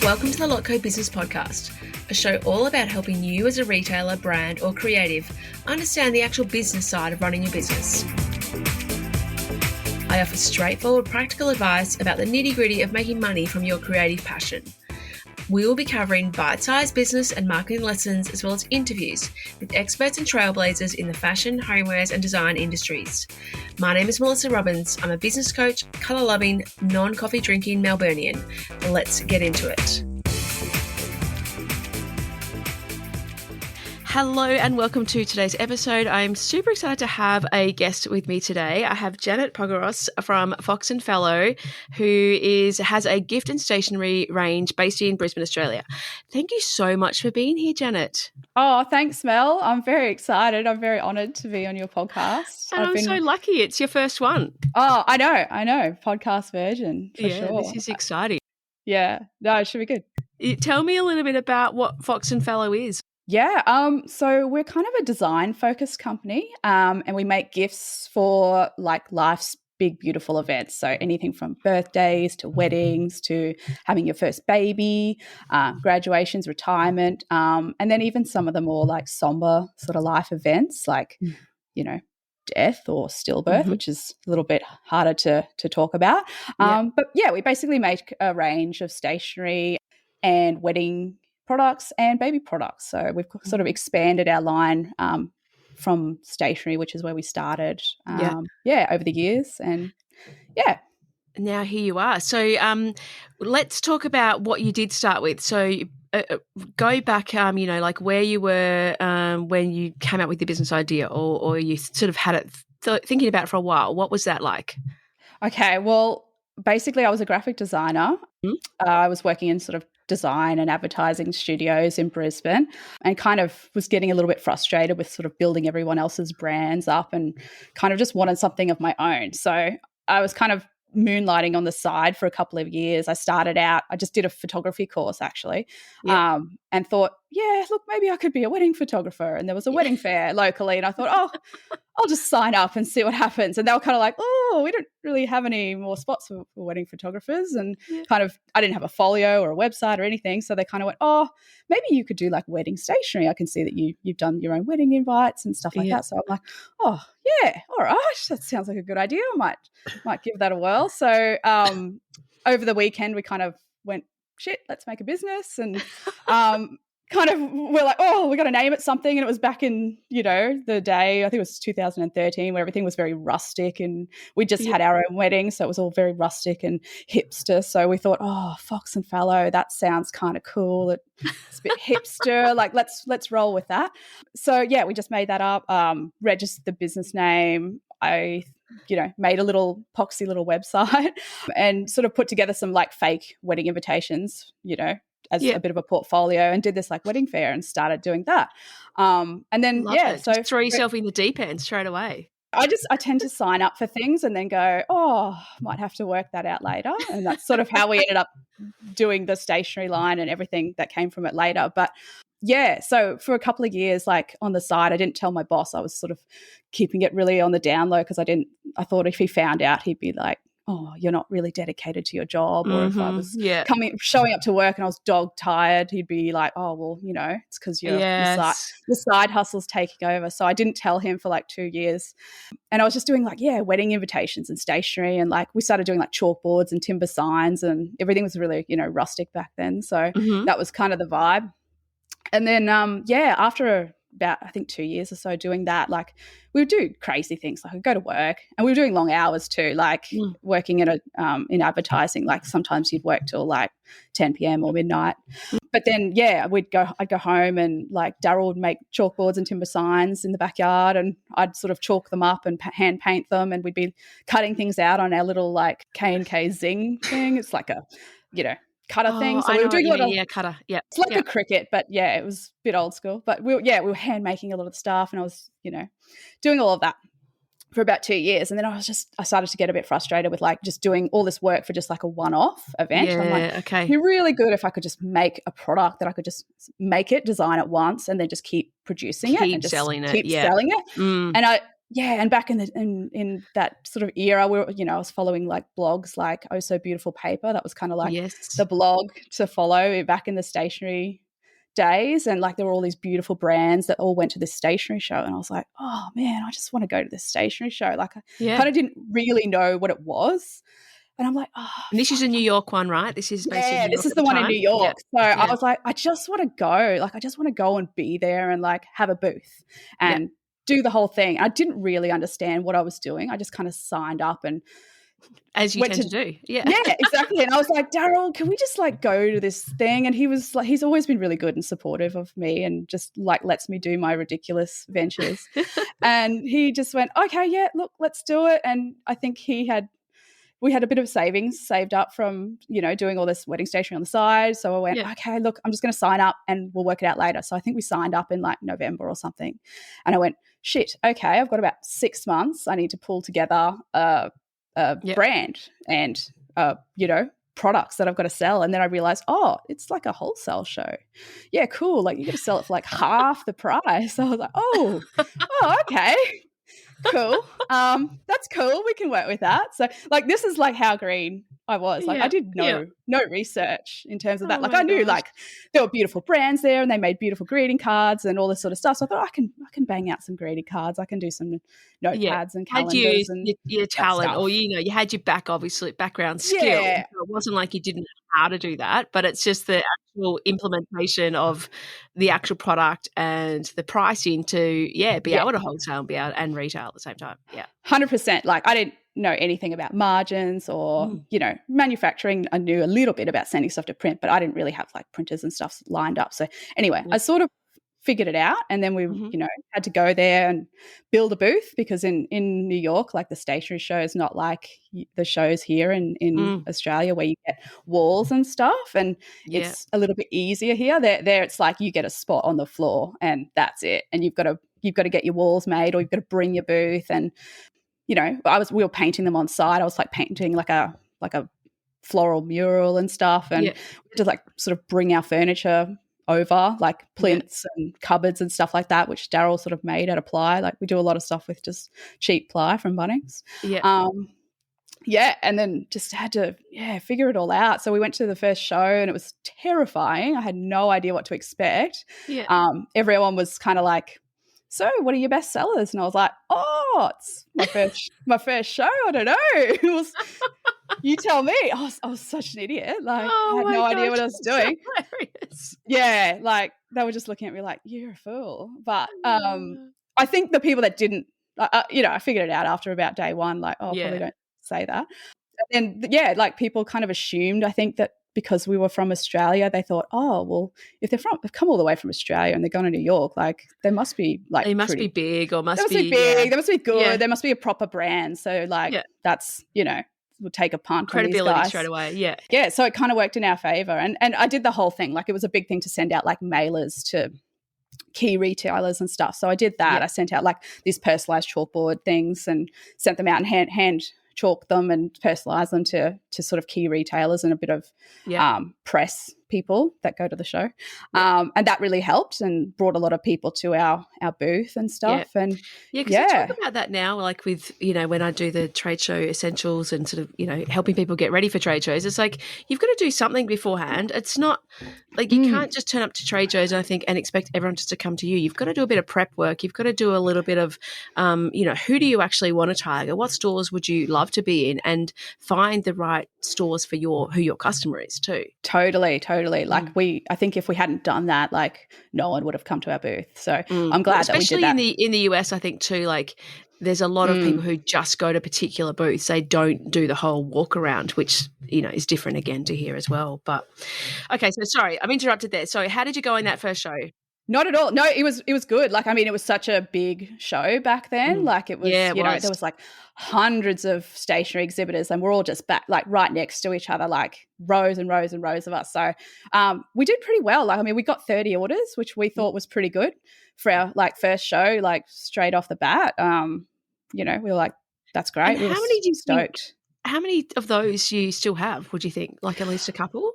Welcome to the Lotco Business Podcast, a show all about helping you as a retailer, brand or creative understand the actual business side of running your business. I offer straightforward practical advice about the nitty-gritty of making money from your creative passion. We will be covering bite-sized business and marketing lessons as well as interviews with experts and trailblazers in the fashion, homewares and design industries. My name is Melissa Robbins. I'm a business coach, colour-loving, non-coffee drinking Melburnian. Let's get into it. Hello and welcome to today's episode. I'm super excited to have a guest with me today. I have Janet from Fox and Fallow, who has a gift and stationery range based in Brisbane, Australia. Thank you so much for being here, Janet. Oh, thanks, Mel. I'm very excited. I'm very honoured to be on your podcast. And I'm so lucky it's your first one. Oh, I know. Podcast version, for sure. This is exciting. Yeah. No, it should be good. Tell me a little bit about what Fox and Fallow is. Yeah, so we're kind of a design-focused company, and we make gifts for like life's big, beautiful events. So anything from birthdays to weddings to having your first baby, graduations, retirement, and then even some of the more like somber sort of life events like, death or stillbirth, which is a little bit harder to talk about. But yeah, we basically make a range of stationery and wedding products and baby products. So we've sort of expanded our line from stationery, which is where we started, over the years. And now here you are. So let's talk about what you did start with. So go back, like where you were when you came up with the business idea, or you sort of had it thinking about it for a while. What was that like? Okay, well, basically I was a graphic designer. I was working in sort of design and advertising studios in Brisbane and kind of was getting a little bit frustrated with sort of building everyone else's brands up and kind of just wanted something of my own. So I was kind of moonlighting on the side for a couple of years. I just did a photography course actually, and thought, look, maybe I could be a wedding photographer. And there was a wedding fair locally and I thought, I'll just sign up and see what happens. And they were kind of like, we don't really have any more spots for wedding photographers. And kind of, I didn't have a folio or a website or anything. So they kind of went, maybe you could do like wedding stationery. I can see that you've done your own wedding invites and stuff like that. So I'm like, all right, that sounds like a good idea. I might give that a whirl. So over the weekend, we kind of went, shit, let's make a business. And kind of we're like, we got to name it something. And it was back in, the day, I think it was 2013, where everything was very rustic and we just had our own wedding. So it was all very rustic and hipster. So we thought, Fox and Fallow, that sounds kind of cool. It's a bit hipster. Like, let's roll with that. So yeah, we just made that up, registered the business name. I made a little poxy little website and sort of put together some like fake wedding invitations, as a bit of a portfolio, and did this like wedding fair and started doing that. And then, so just throw yourself in the deep end straight away. I tend to sign up for things and then go, might have to work that out later. And that's sort of how we ended up doing the stationery line and everything that came from it later. But yeah, so for a couple of years, like on the side, I didn't tell my boss. I was sort of keeping it really on the down low because I thought if he found out, he'd be like, you're not really dedicated to your job. Or if I was showing up to work and I was dog tired, he'd be like, it's because your side hustle's taking over. So I didn't tell him for like 2 years. And I was just doing like, wedding invitations and stationery. And like we started doing like chalkboards and timber signs and everything was really, rustic back then. So that was kind of the vibe. And then, after about, I think 2 years or so doing that, like we would do crazy things. Like I'd go to work and we were doing long hours too, like working in in advertising, like sometimes you'd work till like 10 p.m. or midnight. But then, I'd go home and like Darrell would make chalkboards and timber signs in the backyard and I'd sort of chalk them up and hand paint them and we'd be cutting things out on our little like K&K Zing thing. It's like a, cutter thing. So we were doing a lot of cutter. Yeah. It's like a cricket, but it was a bit old school. But we were hand making a lot of stuff and I was, doing all of that for about 2 years. And then I started to get a bit frustrated with like just doing all this work for just like a one-off event. Yeah, I'm like, it'd be really good if I could just make a product that I could just make it, design it once and then just keep producing it and just selling it. Keep selling it. And Yeah, and back in that sort of era, I was following like blogs like Oh So Beautiful Paper. That was kind of like Yes. the blog to follow back in the stationery days, and like there were all these beautiful brands that all went to this stationery show, and I was like, oh man, I just want to go to this stationery show. Like I Yeah. kind of didn't really know what it was, and I'm like, oh, And this is a New York one, right? This is based in New this York is at the the one in time? New York. So I Yeah. was like, I just want to go. Like I just want to go and be there and like have a booth and do the whole thing. I didn't really understand what I was doing. I just kind of signed up and as you went tend to do. Yeah. Yeah, exactly. And I was like, Darrell, can we just like go to this thing? And he was like, he's always been really good and supportive of me and just like lets me do my ridiculous ventures. And he just went, okay, yeah, look, let's do it. And I think we had a bit of savings saved up from, doing all this wedding stationery on the side. So I went, okay, look, I'm just going to sign up and we'll work it out later. So I think we signed up in like November or something. And I went, shit, okay, I've got about 6 months. I need to pull together a brand and, products that I've got to sell. And then I realized, oh, it's like a wholesale show. Yeah, cool. Like you got to sell it for like half the price. I was like, oh, okay. Cool. That's cool. We can work with that. So like this is like how green I was. Like I did no research in terms of that. Like I knew like there were beautiful brands there and they made beautiful greeting cards and all this sort of stuff. So I thought I can bang out some greeting cards. I can do some notepads and calendars and your talent, stuff. or you had your background skill. Yeah. So it wasn't like you didn't know how to do that, but it's just the actual implementation of the actual product and the pricing to be able to wholesale and be able and retail at the same time. Yeah. 100%. Like I didn't know anything about margins or, manufacturing. I knew a little bit about sending stuff to print, but I didn't really have like printers and stuff lined up. So anyway, I sort of figured it out. And then we, had to go there and build a booth because in New York, like the stationery show is not like the shows here in Australia where you get walls and stuff. And it's a little bit easier here. There it's like you get a spot on the floor and that's it. And you've got to get your walls made or you've got to bring your booth. And, we were painting them on site. I was like painting like a floral mural and stuff. And we had to like sort of bring our furniture over, like plinths and cupboards and stuff like that, which Darrell sort of made out of ply. Like we do a lot of stuff with just cheap ply from Bunnings. And then just had to figure it all out. So we went to the first show and it was terrifying. I had no idea what to expect. Everyone was kind of like, so what are your best sellers? And I was like, oh, it's my first show. I don't know. It was, you tell me. I was such an idiot. Like I had no idea what I was doing. Hilarious. Yeah, like they were just looking at me like, you're a fool. But I think the people that didn't, I figured it out after about day one, like, probably don't say that. And then, like people kind of assumed, I think, that because we were from Australia, they thought, oh, well, if they've come all the way from Australia and they're going to New York, like they must be like they must be big or must be big. They must be good. There must be a proper brand. So like that's, we'll take a punt credibility on these guys. Straight away. Yeah. So it kind of worked in our favor. And I did the whole thing. Like it was a big thing to send out like mailers to key retailers and stuff. So I did that. I sent out like these personalized chalkboard things and sent them out and hand chalk them and personalize them to sort of key retailers and a bit of press people that go to the show. And that really helped and brought a lot of people to our booth and stuff. And because I talk about that now, like with, when I do the trade show essentials and sort of, helping people get ready for trade shows, it's like you've got to do something beforehand. It's not like you can't just turn up to trade shows, I think, and expect everyone just to come to you. You've got to do a bit of prep work. You've got to do a little bit of, who do you actually want to target? What stores would you love to be in? And find the right stores for who your customer is too. Totally. Like I think if we hadn't done that, like no one would have come to our booth. So I'm glad that we did that. Especially in the US, I think too, like there's a lot of people who just go to particular booths. They don't do the whole walk around, which, is different again to here as well. But okay, so sorry, I'm interrupted there. So how did you go in that first show? Not at all. No, it was good. Like, I mean, it was such a big show back then. Like it was, there was like hundreds of stationery exhibitors and we're all just back, like right next to each other, like rows and rows and rows of us. So we did pretty well. Like, I mean, we got 30 orders, which we thought was pretty good for our like first show, like straight off the bat. We were like, that's great. And how many do you stoked. How many of those you still have, would you think? Like at least a couple?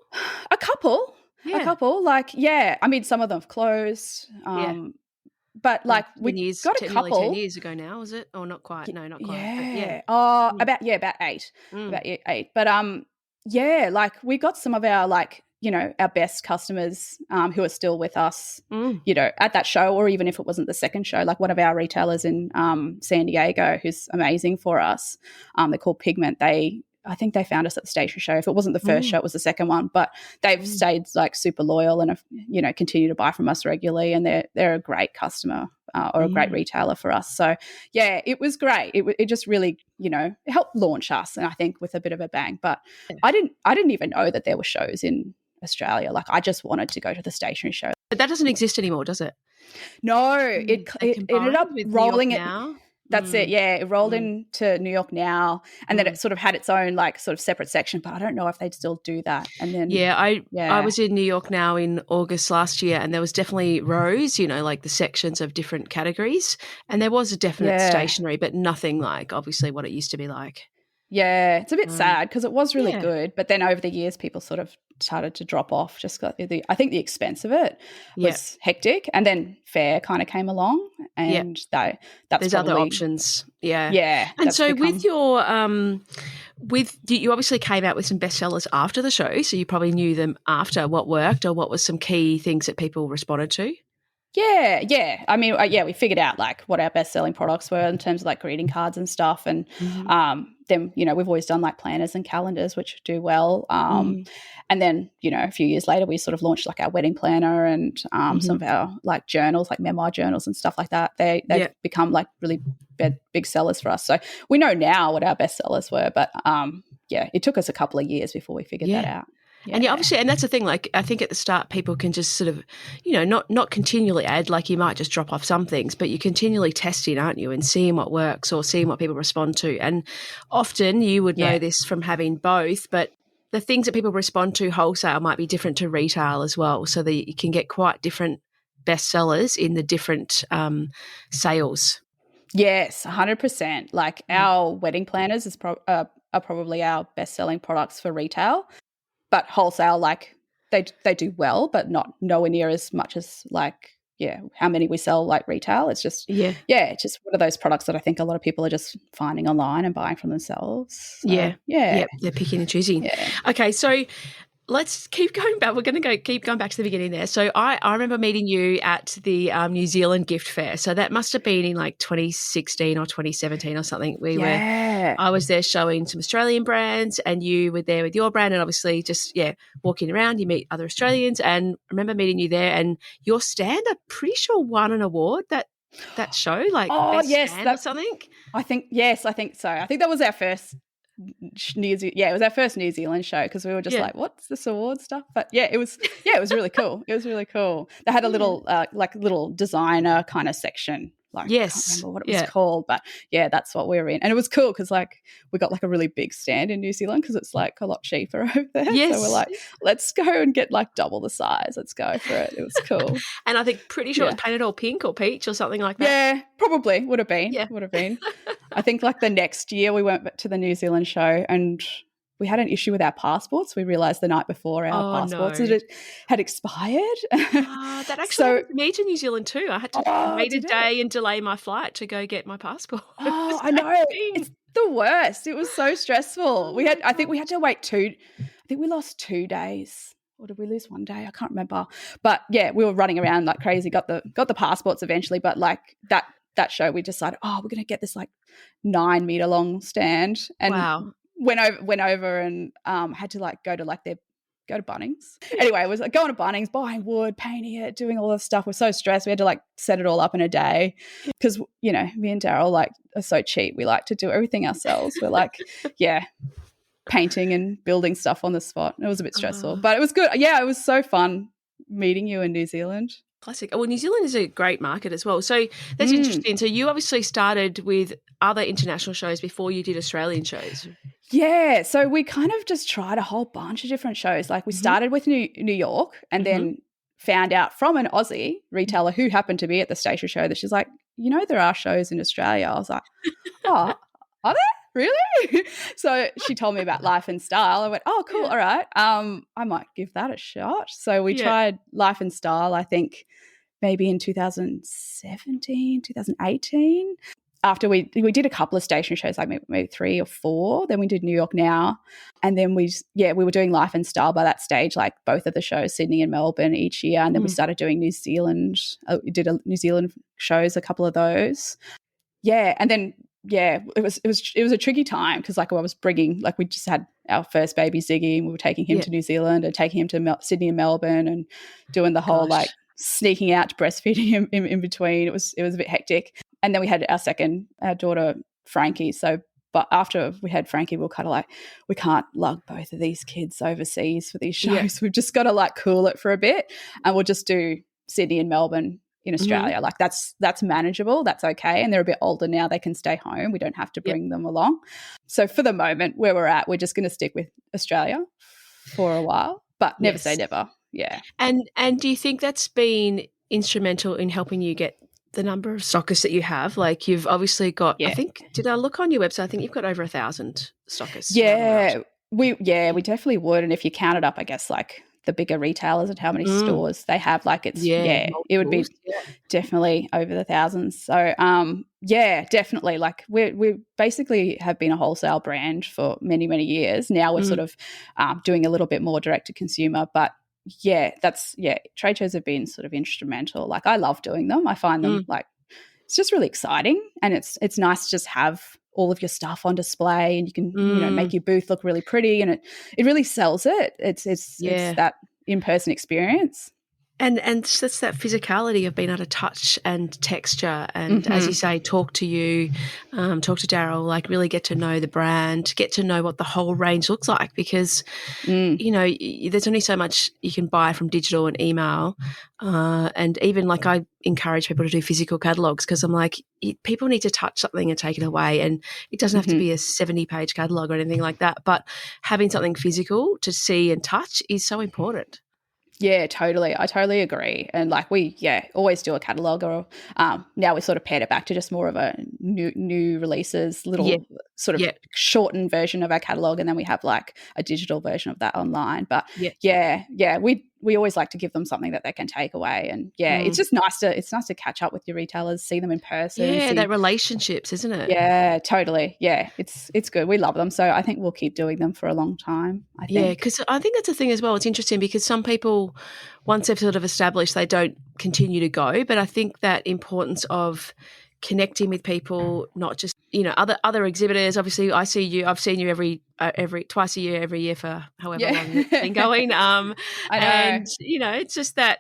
A couple. Yeah. A couple. Like, I mean, some of them have closed. but like 10 we years, got a nearly 10 couple. years ago now, is it? Or not quite? No, not quite. But yeah. Yeah. Oh, Mm. about 8. Mm. About 8. But yeah, like we got some of our like, our best customers who are still with us, at that show, or even if it wasn't the second show, like one of our retailers in San Diego who's amazing for us. They're called Pigment. I think they found us at the station show. If it wasn't the first show, it was the second one. But they've stayed like super loyal and have, continue to buy from us regularly. And they're a great customer or a great retailer for us. So yeah, it was great. It just really, helped launch us, and I think with a bit of a bang. But I didn't even know that there were shows in Australia. Like I just wanted to go to the stationery show. But that doesn't exist anymore, does it? No, it ended up rolling it now. That's it. Yeah, it rolled into New York now, and then it sort of had its own like sort of separate section. But I don't know if they'd still do that. And then I was in New York now in August last year, and there was definitely rows, like the sections of different categories, and there was a definite stationery, but nothing like obviously what it used to be like. Yeah, it's a bit sad because it was really good, but then over the years people sort of started to drop off. Just got I think the expense of it was hectic, and then fair kind of came along, and that's there's other options. Yeah, and so with your you obviously came out with some bestsellers after the show, so you probably knew them after. What worked, or what was some key things that people responded to? Yeah. I mean, we figured out like what our best-selling products were in terms of like greeting cards and stuff, and then we've always done like planners and calendars, which do well. And then a few years later, we sort of launched like our wedding planner and some of our like journals, like memoir journals and stuff like that. They've become like really big sellers for us. So we know now what our best sellers were, but it took us a couple of years before we figured that out. Yeah. And obviously, and that's the thing, like I think at the start people can just sort of, not continually add, like you might just drop off some things, but you're continually testing, aren't you, and seeing what works or seeing what people respond to. And often you would know this from having both, but the things that people respond to wholesale might be different to retail as well, so that you can get quite different bestsellers in the different sales. Yes, 100%. Like our wedding planners are probably our best-selling products for retail. But wholesale, like they do well, but not nowhere near as much as like, how many we sell like retail. It's just, it's just one of those products that I think a lot of people are just finding online and buying for themselves. So, they're picking and choosing. Yeah. Okay, so let's keep going back. We're going to keep going back to the beginning there. So I remember meeting you at the New Zealand gift fair. So that must have been in like 2016 or 2017 or something. I was there showing some Australian brands, and you were there with your brand, and obviously just walking around, you meet other Australians. And I remember meeting you there, and your stand, I'm pretty sure won an award that show, like best stand or something. I think so. I think that was our first. It was our first New Zealand show because we were just like, what's this award stuff? But it was really cool. It was really cool. They had a little little designer kind of section. Like, I can't remember what it was called, but that's what we were in. And it was cool because like we got like a really big stand in New Zealand because it's like a lot cheaper over there. Yes. So we're like, let's go and get like double the size. Let's go for it. It was cool. And I think pretty sure it was painted all pink or peach or something like that. Yeah, probably would have been. Yeah. Would have been. I think like the next year we went to the New Zealand show and we had an issue with our passports. We realised the night before our passports had expired. That actually happened to me to New Zealand too. I had to wait a day and delay my flight to go get my passport. Oh, I know. It's the worst. It was so stressful. I think we had to wait I think we lost 2 days. Or did we lose 1 day? I can't remember. But we were running around like crazy, got the passports eventually, but like that show we decided, we're going to get this like 9 meter long stand. And went over and had to like go to Bunnings. Anyway, I was like going to Bunnings, buying wood, painting it, doing all this stuff. We're so stressed. We had to like set it all up in a day because, me and Darrell like are so cheap. We like to do everything ourselves. We're like, painting and building stuff on the spot. It was a bit stressful, but it was good. Yeah, it was so fun meeting you in New Zealand. Classic. Well, New Zealand is a great market as well. So that's interesting. So you obviously started with other international shows before you did Australian shows. Yeah. So we kind of just tried a whole bunch of different shows. Like we started with New York and then found out from an Aussie retailer who happened to be at the station show that she's like, there are shows in Australia. I was like, oh, are there? Really? So she told me about Life and Style. I went, oh, cool. All right. I might give that a shot. So we tried Life and Style, I think maybe in 2017, 2018. After we did a couple of station shows, like maybe 3 or 4. Then we did New York Now. And then we were doing Life and Style by that stage, like both of the shows, Sydney and Melbourne each year. And then we started doing New Zealand. We did New Zealand shows, a couple of those. Yeah. And then, it was a tricky time because like I was bringing, like we just had our first baby Ziggy and we were taking him to New Zealand and taking him to Sydney and Melbourne and doing the whole like sneaking out to breastfeeding him in between. It was a bit hectic. And then we had our daughter Frankie. So, but after we had Frankie, we were kind of like, we can't lug both of these kids overseas for these shows. Yeah. We've just got to like cool it for a bit, and we'll just do Sydney and Melbourne in Australia. Like that's manageable. That's okay. And they're a bit older now. They can stay home. We don't have to bring them along. So for the moment, where we're at, we're just going to stick with Australia for a while, but never say never. Yeah. And do you think that's been instrumental in helping you get the number of stockists that you have? Like you've obviously got, I think, did I look on your website? I think you've got over 1,000 stockists. Yeah, we definitely would. And if you count it up, I guess like the bigger retailers and how many stores they have, like it's, it would be definitely over the thousands. So, definitely. Like we basically have been a wholesale brand for many, many years. Now we're sort of doing a little bit more direct to consumer, but trade shows have been sort of instrumental. Like I love doing them. I find them like it's just really exciting, and it's nice to just have all of your stuff on display, and you can make your booth look really pretty, and it really sells it. It's that in-person experience. And it's that physicality of being able to touch and texture and, as you say, talk to you, talk to Darrell, like really get to know the brand, get to know what the whole range looks like, because, there's only so much you can buy from digital and email. And even like I encourage people to do physical catalogues because I'm like, people need to touch something and take it away. And it doesn't have to be a 70-page catalogue or anything like that. But having something physical to see and touch is so important. Yeah, totally. I totally agree. And like we, always do a catalogue, or now we sort of pared it back to just more of a new releases, little sort of shortened version of our catalogue, and then we have like a digital version of that online. But we always like to give them something that they can take away, and it's just nice to catch up with your retailers, see them in person. Yeah, that relationships, isn't it? Yeah, totally. Yeah, it's good. We love them, so I think we'll keep doing them for a long time. I think. Yeah, because I think that's a thing as well. It's interesting because some people, once they've sort of established, they don't continue to go. But I think that importance of connecting with people, not just other exhibitors. Obviously, I've seen you every twice a year, every year for however long it's been going. I know. And it's just that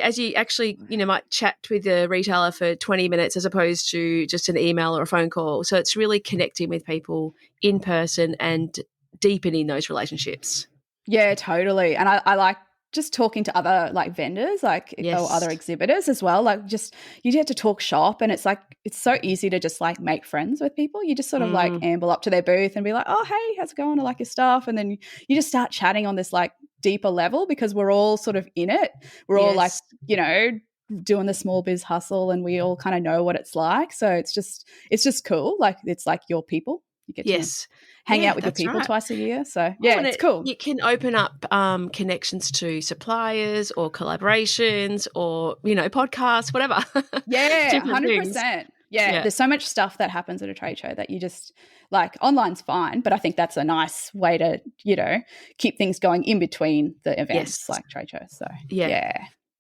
as you actually might chat with the retailer for 20 minutes as opposed to just an email or a phone call. So it's really connecting with people in person and deepening those relationships. Yeah, totally. And I like just talking to other like vendors, like or other exhibitors as well. Like just you get to talk shop, and it's like it's so easy to just like make friends with people. You just sort of like amble up to their booth and be like, "Oh, hey, how's it going? I like your stuff." And then you just start chatting on this like deeper level because we're all sort of in it. We're all like doing the small biz hustle, and we all kind of know what it's like. So it's just cool. Like it's like your people. You get to hang out with your people twice a year. So, it's cool. You can open up connections to suppliers or collaborations or, podcasts, whatever. Yeah, 100%. Yeah, there's so much stuff that happens at a trade show that you just like online's fine, but I think that's a nice way to, keep things going in between the events like trade shows. So,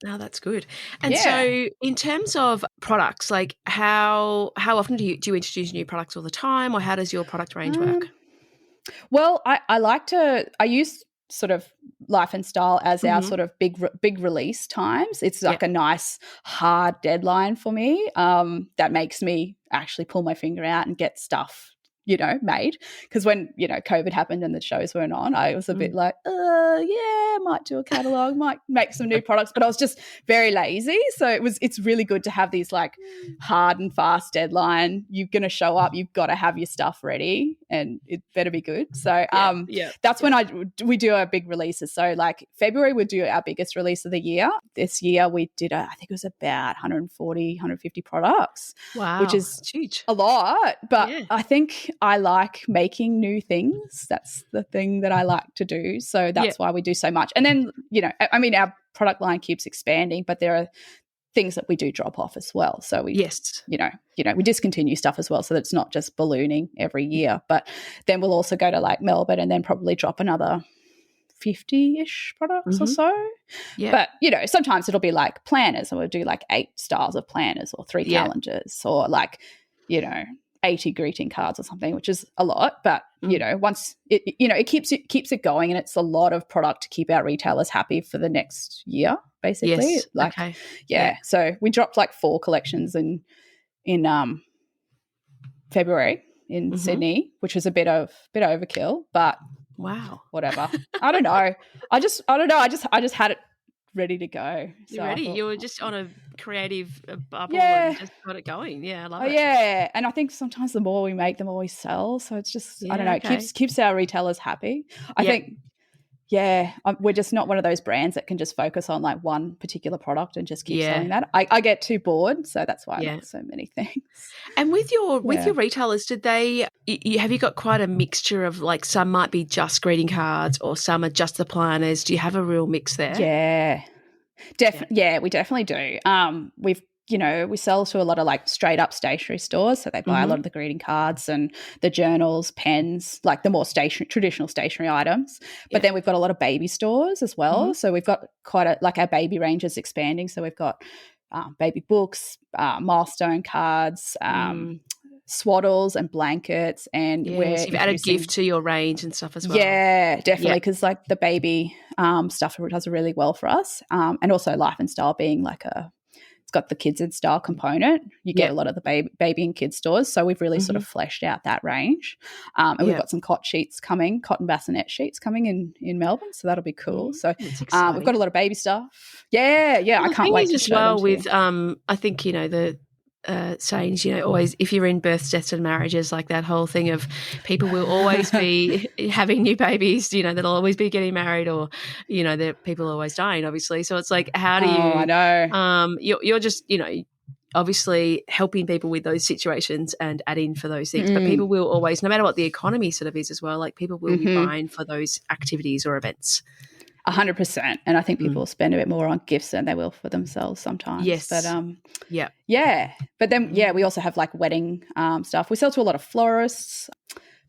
No, that's good. And so in terms of products, like how often do you introduce new products all the time, or how does your product range work? Well, I use sort of Life and Style as our sort of big release times. It's like a nice hard deadline for me that makes me actually pull my finger out and get stuff made. Because when, COVID happened and the shows weren't on, I was a bit like, I might do a catalogue, might make some new products, but I was just very lazy. So it's really good to have these like hard and fast deadline. You're going to show up, you've got to have your stuff ready and it better be good. So that's when we do our big releases. So like February we do our biggest release of the year. This year we did I think it was about 140, 150 products. Wow. Which is huge. A lot, but I think I like making new things. That's the thing that I like to do. So that's why we do so much. And then, our product line keeps expanding, but there are things that we do drop off as well. So we, we discontinue stuff as well, so that it's not just ballooning every year. But then we'll also go to like Melbourne and then probably drop another 50-ish products or so. Yeah. But, sometimes it'll be like planners, and we'll do like 8 styles of planners or 3 calendars or like, 80 greeting cards or something, which is a lot. But, once it keeps it going, and it's a lot of product to keep our retailers happy for the next year, basically. Yes. So we dropped like 4 collections in February in Sydney, which was a bit overkill, but wow, whatever. I don't know. I just had it ready to go. You're ready. You were just on a creative bubble and just got it going. Yeah, I love it. Yeah, and I think sometimes the more we make, the more we sell. So it's just I don't know. It keeps our retailers happy. I think. Yeah, we're just not one of those brands that can just focus on like one particular product and just keep selling that. I get too bored, so that's why I make so many things. And with your retailers, did they? Have you got quite a mixture of like some might be just greeting cards or some are just the planners? Do you have a real mix there? Yeah, we definitely do. We sell to a lot of like straight up stationery stores. So they buy a lot of the greeting cards and the journals, pens, like the more traditional stationery items. But then we've got a lot of baby stores as well. So we've got our baby range is expanding. So we've got baby books, milestone cards, swaddles and blankets. And so you've added gift to your range and stuff as well. Yeah, definitely. Because like the baby stuff does really well for us. And also Life and Style being like it's got the kids in style component. You get a lot of the baby and kids stores. So we've really sort of fleshed out that range. And we've got some cotton bassinet sheets coming in Melbourne. So that'll be cool. So we've got a lot of baby stuff. Yeah. I can't wait to show them to you. I think, the sayings, always if you're in births, deaths and marriages, like that whole thing of people will always be having new babies, they'll always be getting married or, that people are always dying, obviously. So it's like, how do you, I know. You're just, obviously helping people with those situations and adding for those things. But people will always, no matter what the economy sort of is as well, like people will be buying for those activities or events. 100%. And I think people spend a bit more on gifts than they will for themselves sometimes. Yes. But But then we also have like wedding stuff. We sell to a lot of florists,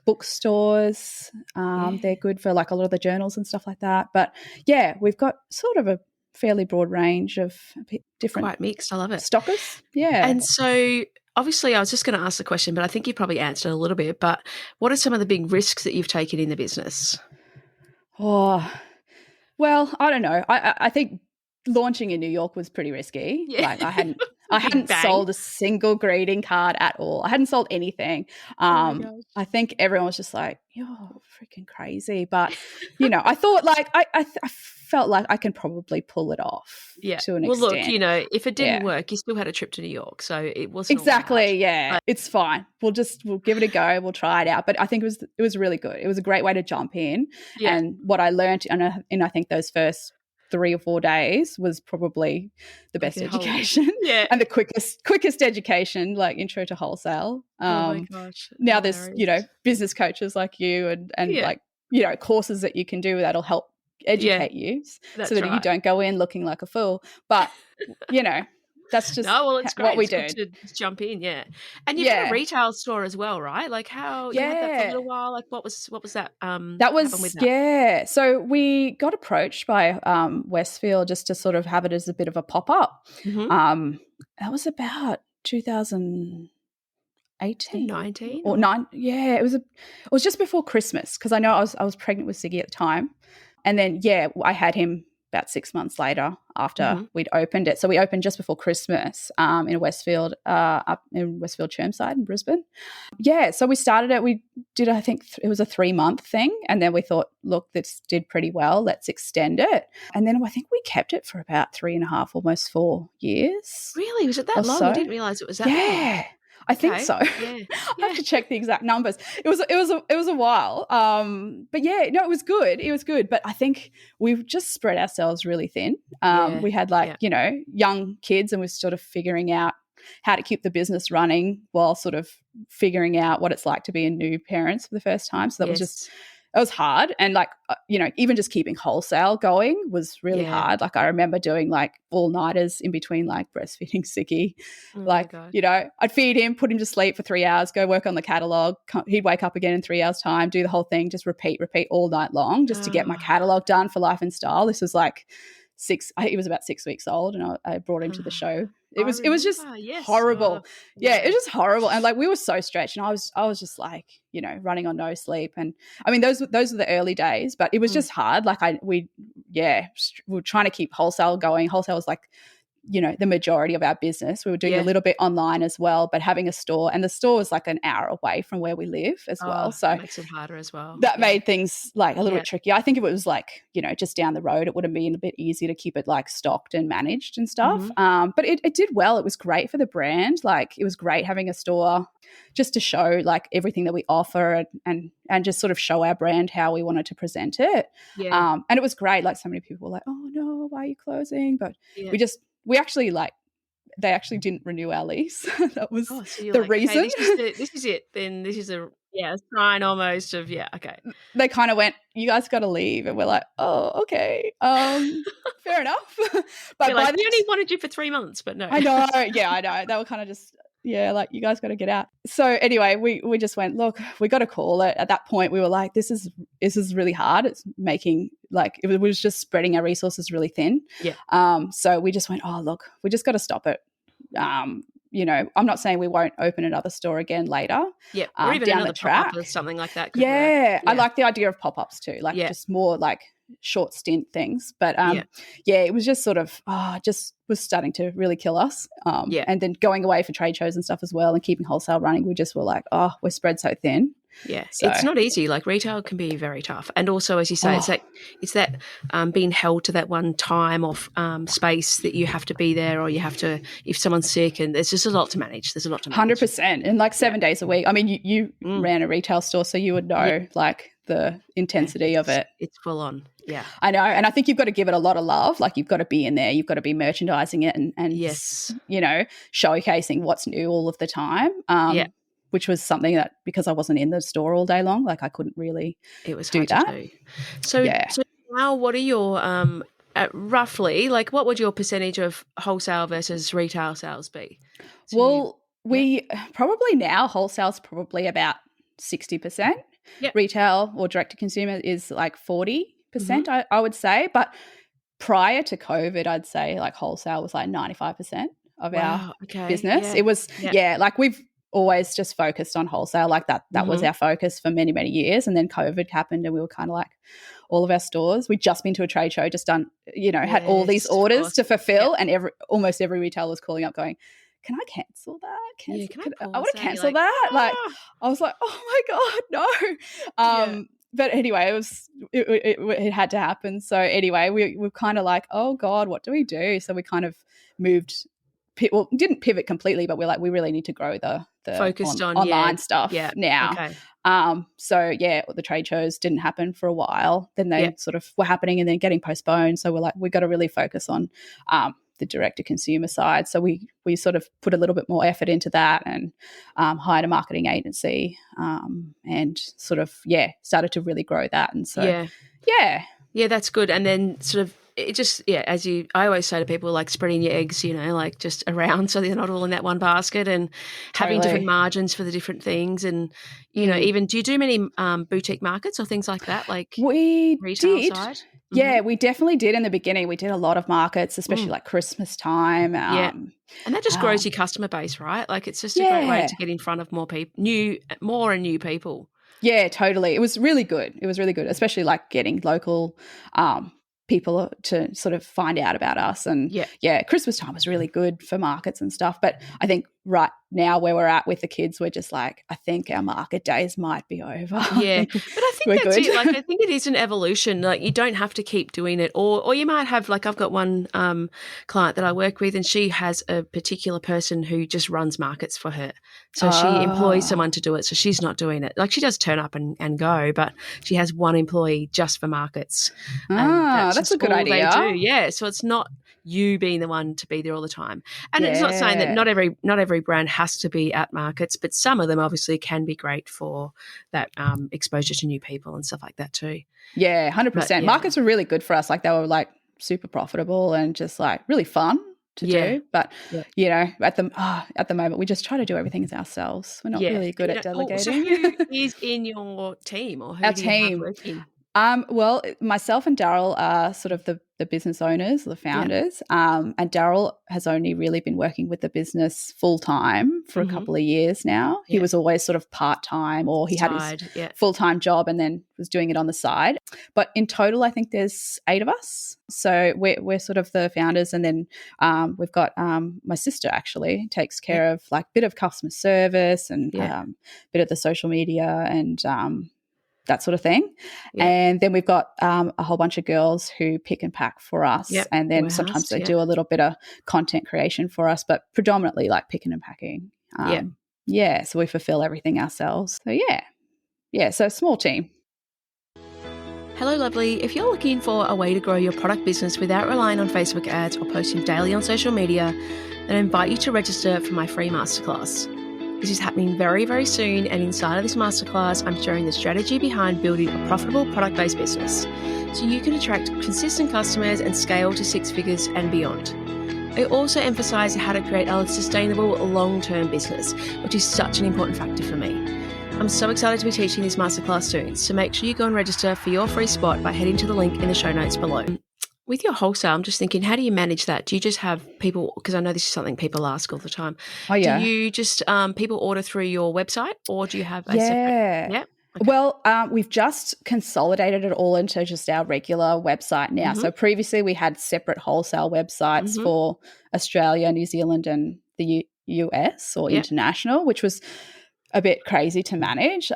bookstores. They're good for like a lot of the journals and stuff like that. But we've got sort of a fairly broad range of different, quite mixed. I love it. Stockers. Yeah. And so obviously I was just going to ask the question, but I think you probably answered a little bit. But what are some of the big risks that you've taken in the business? Well, I don't know. I think launching in New York was pretty risky. Yeah. Like I hadn't sold a single greeting card at all. I hadn't sold anything. I think everyone was just like, "You're freaking crazy." But I thought like I felt like I can probably pull it off. Yeah. To an extent. Well, look, if it didn't work, you still had a trip to New York, so it wasn't exactly. Yeah, it's fine. We'll give it a go. We'll try it out. But I think it was really good. It was a great way to jump in. Yeah. And what I learned, and I think those first 3 or 4 days was probably the best education and the quickest education, like intro to wholesale. Oh my gosh. Now there's, business coaches like you and like, courses that you can do that'll help educate you so that you don't go in looking like a fool. But, that's just it's great. What we do. To jump in, And you've got a retail store as well, right? Like how you had that for a little while. Like what was that? That was So we got approached by Westfield just to sort of have it as a bit of a pop up. That was about 2018, 19 or 9. Yeah, it was just before Christmas because I know I was pregnant with Siggy at the time, and then I had him about 6 months later after we'd opened it. So we opened just before Christmas in Westfield, up in Westfield Chermside in Brisbane. Yeah, so we started it. We did, I think it was a 3-month thing. And then we thought, look, this did pretty well. Let's extend it. And then I think we kept it for about 3.5, almost 4 years. Really? Was it that long? So. I didn't realise it was that long. I think so. Yeah. I have to check the exact numbers. It was a while. But it was good. It was good. But I think we've just spread ourselves really thin. We had young kids, and we're sort of figuring out how to keep the business running while sort of figuring out what it's like to be a new parents for the first time. So that was just it was hard. And like, even just keeping wholesale going was really hard. Like I remember doing like all-nighters in between like breastfeeding Sicky. Oh like, I'd feed him, put him to sleep for 3 hours, go work on the catalogue. He'd wake up again in 3 hours time, do the whole thing, just repeat all night long just to get my catalogue done for Life and Style. This was like he was about 6 weeks old, and I brought him to the show. It was just horrible. It was just horrible. And like we were so stretched, and I was just like, running on no sleep. And I mean, those were the early days, but it was just hard. Like we were trying to keep wholesale going. Wholesale was like, the majority of our business. We were doing a little bit online as well, but having a store, and the store was like an hour away from where we live as well. So that makes it harder as well. That made things like a little bit tricky. I think if it was like, just down the road, it would have been a bit easier to keep it like stocked and managed and stuff. But it did well. It was great for the brand. Like it was great having a store just to show like everything that we offer and just sort of show our brand how we wanted to present it. And it was great. Like so many people were like, oh no, why are you closing? But we actually like, they actually didn't renew our lease. That was the reason. Hey, this is it. Then this is a sign almost of okay. They kind of went, you guys got to leave, and we're like, oh, okay, fair enough. But like, we only wanted you for 3 months, but no. I know, I know. They were kind of just like, you guys got to get out. So anyway, we just went, look, we got to call it. At that point, we were like, this is really hard. It's making like it was just spreading our resources really thin. So we just went, oh look, we just got to stop it. I'm not saying we won't open another store again later. Or even down another the track or something like that. I like the idea of pop-ups too, like just more like short stint things. But it was just sort of just was starting to really kill us. And then going away for trade shows and stuff as well, and keeping wholesale running, we just were like, we're spread so thin. So, it's not easy. Like retail can be very tough, and also, as you say, it's that being held to that one time of space that you have to be there, or you have to if someone's sick, and there's just a lot to manage. There's a lot to manage. 100%, and like 7 days a week. I mean, you ran a retail store, so you would know like the intensity of it. It's full on. Yeah, I know, and I think you've got to give it a lot of love. Like you've got to be in there, you've got to be merchandising it, and showcasing what's new all of the time. Which was something that, because I wasn't in the store all day long, like I couldn't really do that. So now what are your roughly, like what would your percentage of wholesale versus retail sales be? We probably now wholesale's probably about 60%. Retail or direct to consumer is like 40%, I would say. But prior to COVID, I'd say like wholesale was like 95% of our business. It was like we've always just focused on wholesale, like that was our focus for many, many years. And then COVID happened, and we were kind of like all of our stores. We'd just been to a trade show, just done, had all these orders to fulfill, and almost every retailer was calling up going, can I cancel that? I want to cancel that. Like I was like, oh my God, no. But anyway, it had to happen. So anyway, we were kind of like, oh God, what do we do? So we kind of didn't pivot completely, but we're like, we really need to grow the focused on online stuff now. Okay. So the trade shows didn't happen for a while. Then they sort of were happening and then getting postponed. So we're like, we got to really focus on the direct to consumer side. So we sort of put a little bit more effort into that, and hired a marketing agency, and sort of started to really grow that. And so that's good. And then sort of it just, I always say to people, like spreading your eggs, like just around so they're not all in that one basket, and having different margins for the different things. And, even do you do many boutique markets or things like that? Like we retail did. side? Yeah, we definitely did in the beginning. We did a lot of markets, especially like Christmas time. And that just grows your customer base, right? Like it's just a great way to get in front of more people, new people. Yeah, totally. It was really good. Especially like getting local people to sort of find out about us. And Christmas time was really good for markets and stuff. But I think right now where we're at with the kids, we're just like, I think our market days might be over. Yeah. But I think that's it. Like I think it is an evolution. Like you don't have to keep doing it. Or you might have, like I've got one client that I work with, and she has a particular person who just runs markets for her. So she employs someone to do it. So she's not doing it. Like she does turn up and go, but she has one employee just for markets. That's a good idea. They do. Yeah. So it's not you being the one to be there all the time. And it's not saying that not every every brand has to be at markets, but some of them obviously can be great for that exposure to new people and stuff like that too. Yeah, 100%. But, yeah. Markets were really good for us. Like they were like super profitable and just like really fun to do. But, you know, at the moment, we just try to do everything ourselves. We're not really good at delegating. So who is in your team, or who Our do you team. have working? Well, myself and Darrell are sort of the business owners, the founders. And Darrell has only really been working with the business full time for a couple of years now. He was always sort of part time, or he had his full time job and then was doing it on the side. But in total, I think there's 8 of us. So we're sort of the founders, and then we've got my sister actually takes care of like a bit of customer service and bit of the social media and that sort of thing. And then we've got a whole bunch of girls who pick and pack for us. And then sometimes they do a little bit of content creation for us, but predominantly like picking and packing. So we fulfill everything ourselves. So so small team. Hello, lovely. If you're looking for a way to grow your product business without relying on Facebook ads or posting daily on social media, then I invite you to register for my free masterclass. This is happening very, very soon, and inside of this masterclass, I'm sharing the strategy behind building a profitable product-based business so you can attract consistent customers and scale to 6 figures and beyond. I also emphasize how to create a sustainable long-term business, which is such an important factor for me. I'm so excited to be teaching this masterclass soon, so make sure you go and register for your free spot by heading to the link in the show notes below. With your wholesale, I'm just thinking, how do you manage that? Do you just have people, because I know this is something people ask all the time. Oh, yeah. Do you just people order through your website, or do you have a separate? Yeah. Okay. Well, we've just consolidated it all into just our regular website now. So previously we had separate wholesale websites for Australia, New Zealand and the US or international, which was a bit crazy to manage.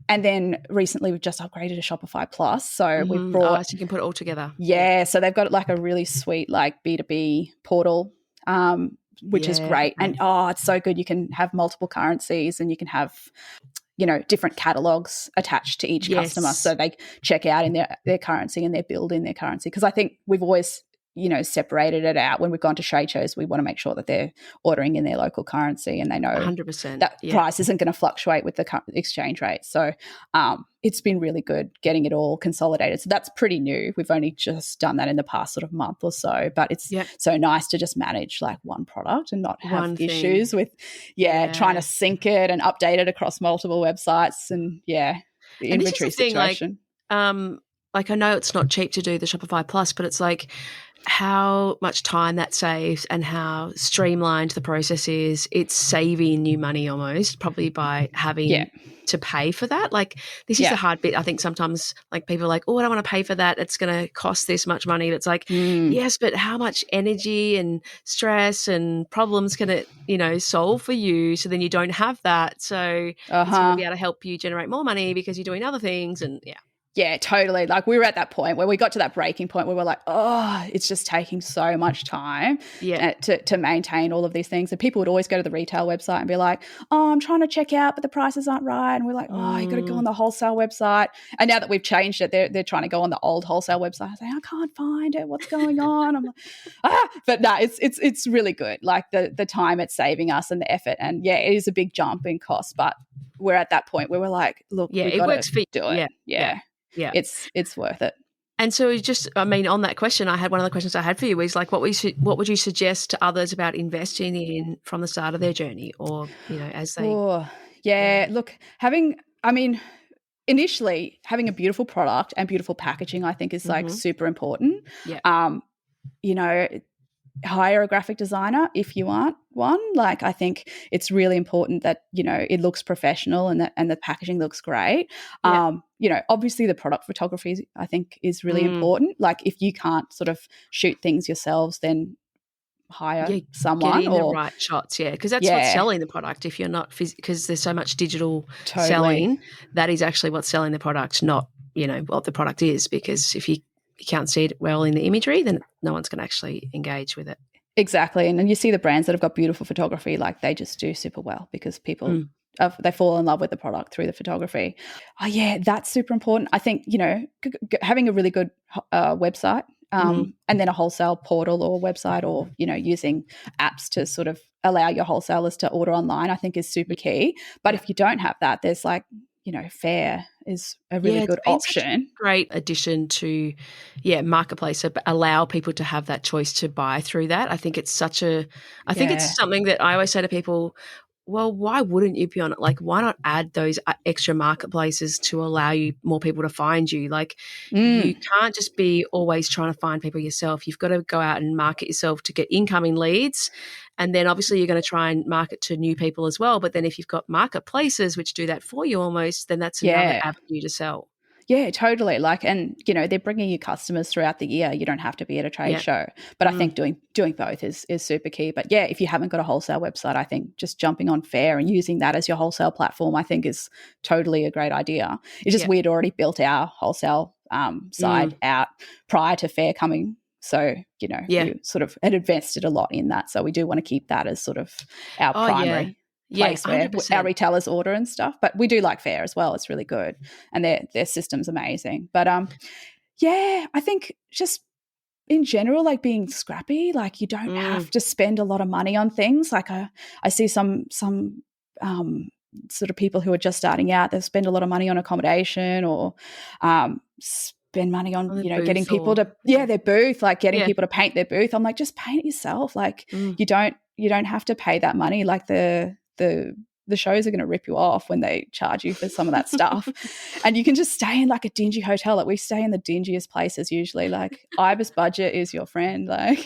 And then recently we've just upgraded to Shopify Plus. So we've brought... so you can put it all together. Yeah. So they've got like a really sweet like B2B portal, which is great. And it's so good. You can have multiple currencies and you can have, you know, different catalogs attached to each customer. So they check out in their currency and they're billed their currency. Because I think we've always, you know, separated it out. When we've gone to trade shows, we want to make sure that they're ordering in their local currency and they know 100%, that price isn't going to fluctuate with the exchange rate. So it's been really good getting it all consolidated. So that's pretty new. We've only just done that in the past sort of month or so, but it's so nice to just manage like one product and not have issues with trying to sync it and update it across multiple websites and the inventory situation. Like I know it's not cheap to do the Shopify Plus, but it's like how much time that saves and how streamlined the process is. It's saving you money almost, probably by having to pay for that. Like this is the hard bit. I think sometimes like people are like, oh, I don't want to pay for that. It's going to cost this much money. But it's like, yes, but how much energy and stress and problems can it, you know, solve for you? So then you don't have that. So it's going to be able to help you generate more money because you're doing other things and Yeah, totally. Like we were at that point where we got to that breaking point where we're like, oh, it's just taking so much time to maintain all of these things. And people would always go to the retail website and be like, oh, I'm trying to check out, but the prices aren't right. And we're like, oh, you got to go on the wholesale website. And now that we've changed it, they're trying to go on the old wholesale website. I say, I can't find it. What's going on? I'm like, but no, it's really good. Like the time it's saving us and the effort. And yeah, it is a big jump in cost, but we're at that point where we're like, look, it works for you. Do it. Yeah. It's worth it. And so just, I mean, on that question, one of the questions I had for you was like, what would you suggest to others about investing in from the start of their journey or, you know, as they... Look, initially having a beautiful product and beautiful packaging, I think is like super important. You know, hire a graphic designer if you aren't one. Like I think it's really important that, you know, it looks professional and the packaging looks great. You know, obviously the product photography I think is really important. Like if you can't sort of shoot things yourselves, then hire someone getting the right shots, because that's what's selling the product. If you're not because there's so much digital selling, that is actually what's selling the product, not, you know, what the product is, because if you can't see it well in the imagery, then no one's going to actually engage with it. Exactly. And you see the brands that have got beautiful photography, like they just do super well because people they fall in love with the product through the photography. That's super important. I think, you know, having a really good website and then a wholesale portal or website, or, you know, using apps to sort of allow your wholesalers to order online, I think is super key. But if you don't have that, there's like, you know, Fair is a really good option. Such a great addition to, marketplace, so allow people to have that choice to buy through that. I think it's think it's something that I always say to people, well, why wouldn't you be on it? Like, why not add those extra marketplaces to allow you more people to find you? Like, you can't just be always trying to find people yourself. You've got to go out and market yourself to get incoming leads. And then obviously you're going to try and market to new people as well. But then if you've got marketplaces which do that for you almost, then that's another avenue to sell. Yeah, totally. Like, and, you know, they're bringing you customers throughout the year. You don't have to be at a trade show. But I think doing both is super key. But yeah, if you haven't got a wholesale website, I think just jumping on Fair and using that as your wholesale platform, I think is totally a great idea. It's just we'd already built our wholesale side out prior to Fair coming. So, you know, we sort of had invested a lot in that. So we do want to keep that as sort of our primary place where 100%. Our retailers order and stuff. But we do like Fair as well. It's really good. And their system's amazing. But I think just in general, like being scrappy, like you don't have to spend a lot of money on things. Like I see some sort of people who are just starting out, they spend a lot of money on accommodation or spend money on, you know, getting people to their booth, like getting people to paint their booth. I'm like, just paint it yourself. Like you don't have to pay that money. Like the shows are going to rip you off when they charge you for some of that stuff. And you can just stay in like a dingy hotel. Like we stay in the dingiest places usually. Like Ibis budget is your friend. Like,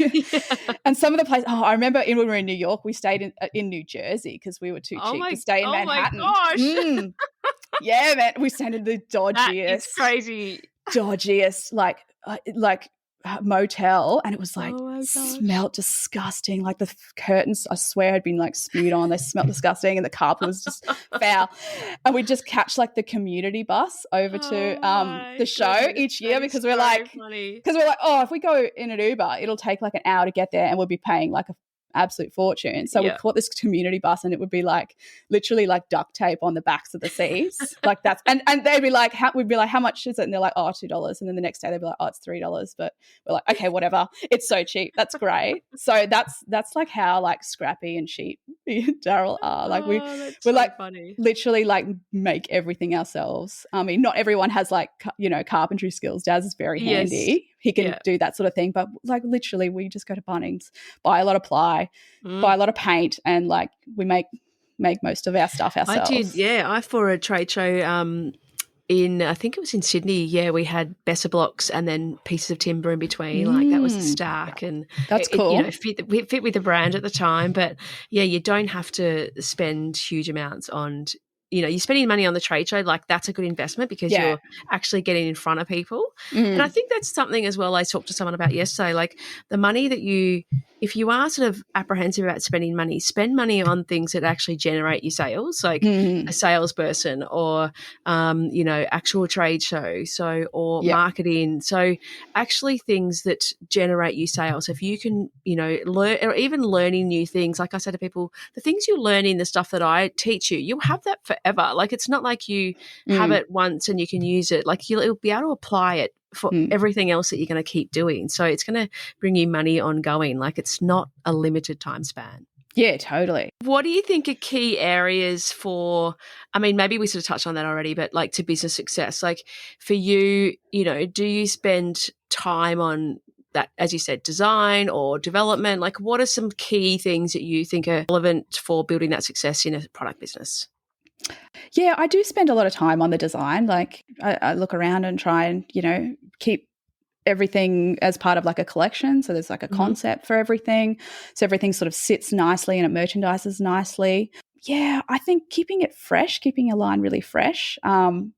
and some of the places, I remember when we were in New York, we stayed in New Jersey because we were too cheap to stay in Manhattan. Oh my gosh. Yeah, man. We stayed in the dodgiest. It's crazy. Dodgiest, like motel, and it was like smelled disgusting. Like the curtains, I swear, had been like spewed on. They smelled disgusting, and the carpet was just foul. And we'd just catch like the community bus over to the show each year because we're like, oh, if we go in an Uber, it'll take like an hour to get there, and we'll be paying like a absolute fortune. So we caught this community bus, and it would be like literally like duct tape on the backs of the seats. Like that's and they'd be like, we'd be like, how much is it? And they're like, oh, $2. And then the next day they'd be like, oh, it's $3. But we're like, okay, whatever. It's so cheap. That's great. So that's like how like scrappy and cheap Darrell are. Like we're so like funny. Literally like make everything ourselves. I mean, not everyone has like, you know, carpentry skills. Daz is very handy. He can do that sort of thing. But like literally we just go to Bunnings, buy a lot of ply, buy a lot of paint, and like we make most of our stuff ourselves. I did, I for a trade show I think it was in Sydney, we had Besser blocks and then pieces of timber in between. Like that was the stack, and that's cool. It fit with the brand at the time. But you don't have to spend huge amounts on, you know, you're spending money on the trade show, like that's a good investment because you're actually getting in front of people. And I think that's something as well I talked to someone about yesterday, like the money that if you are sort of apprehensive about spending money, spend money on things that actually generate you sales, like a salesperson or, you know, actual trade show, or marketing. So actually things that generate you sales. If you can, you know, learn, or even learning new things, like I said to people, the things you learn in the stuff that I teach you, you'll have that forever. Like it's not like you have it once and you can use it. Like you'll be able to apply it for everything else that you're going to keep doing. So it's going to bring you money ongoing. Like it's not a limited time span. Yeah, totally. What do you think are key areas for, I mean, maybe we sort of touched on that already, but like to business success, like for you, you know, do you spend time on that, as you said, design or development? Like what are some key things that you think are relevant for building that success in a product business? Yeah, I do spend a lot of time on the design. Like I look around and try and, you know, keep everything as part of like a collection. So there's like a concept for everything. So everything sort of sits nicely and it merchandises nicely. Yeah, I think keeping it fresh, keeping your line really fresh,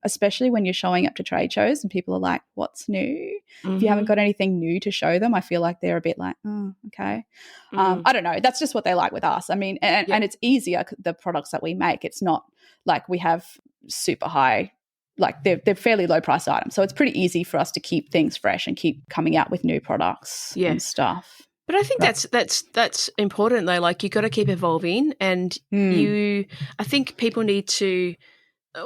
especially when you're showing up to trade shows and people are like, what's new? If you haven't got anything new to show them, I feel like they're a bit like, oh, okay. I don't know. That's just what they like with us. I mean, and it's easier, the products that we make. It's not like we have super high, like they're fairly low price items. So it's pretty easy for us to keep things fresh and keep coming out with new products and stuff. But I think that's important though. Like you got to keep evolving, and I think people need to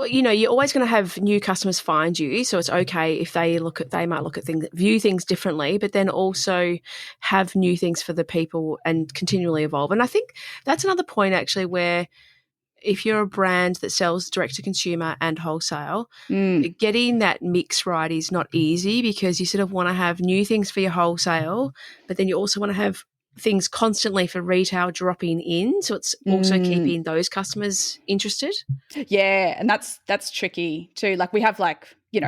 you're always going to have new customers find you, so it's okay if they might look at things, view things differently, but then also have new things for the people and continually evolve. And I think that's another point actually, where if you're a brand that sells direct to consumer and wholesale, getting that mix right is not easy, because you sort of want to have new things for your wholesale, but then you also want to have things constantly for retail dropping in. So it's also keeping those customers interested. Yeah, and that's tricky too. Like we have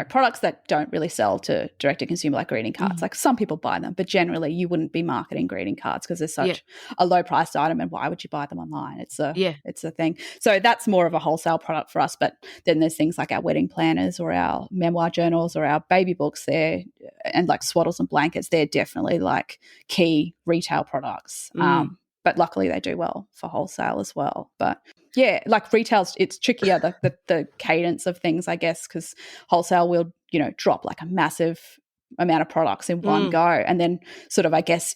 products that don't really sell to direct to consumer, like greeting cards. Like some people buy them, but generally you wouldn't be marketing greeting cards because they're such a low priced item, and why would you buy them online? It's a thing. So that's more of a wholesale product for us. But then there's things like our wedding planners or our memoir journals or our baby books there, and like swaddles and blankets. They're definitely like key retail products. But luckily they do well for wholesale as well. But yeah, like retail's, it's trickier, the cadence of things, I guess, because wholesale will, drop like a massive amount of products in one go. And then sort of, I guess,